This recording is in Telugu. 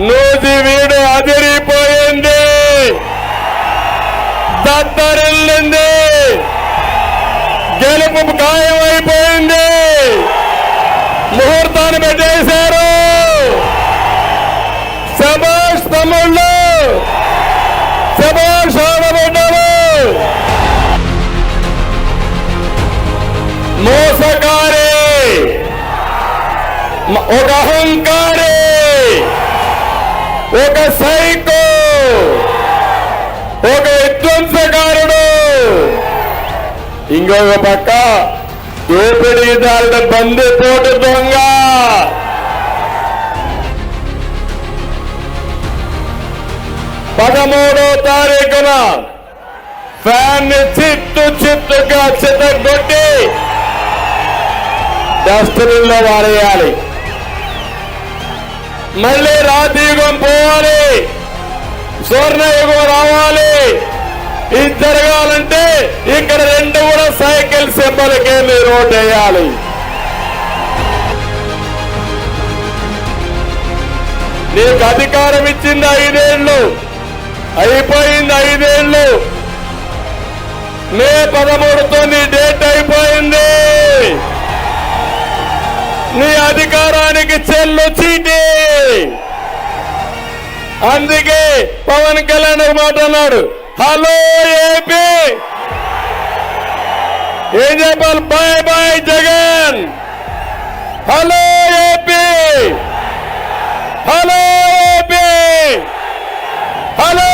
నూజివీడు అదిరిపోయింది, దద్దరిల్లింది, గెలుపు ఖాయమైపోయింది. ముహూర్తాన్ని పెట్టేశారు. శభాష్ తమ్ముళ్ళు, శభాష్ ఆడబిడ్డలు. మోసగారి, ఒక అహంకారి, ఒక సైకో, ఒక విధ్వంసకారుడు, ఇంకొక పక్క దోపిడీదారుడు, బందిపోటు దొంగ. పదమూడో తారీఖున ఫ్యాన్ చిత్తుగా చితగొట్టి డస్ట్బిన్ లో వారేయాలి. మళ్ళీ రాతియుగం పోవాలి, స్వర్ణయుగం రావాలి. ఇది జరగాలంటే ఇక్కడ రెండు కూడా సైకిల్ సింబల్కే మీరు ఓటు వేయాలి. నీకు అధికారం ఇచ్చింది 5 ఏళ్ళు, అయిపోయింది 5 ఏళ్ళు. మే 13తో నీ డేట్ అయిపోయింది. నీ అధికారానికి చెల్లు చీటి. అందుకే పవన్ కళ్యాణ్ ఒక మాట అన్నాడు, హలో ఏపీ. ఏం చెప్పాలి? Bye bye Jagan. Hello AP, hello AP, hello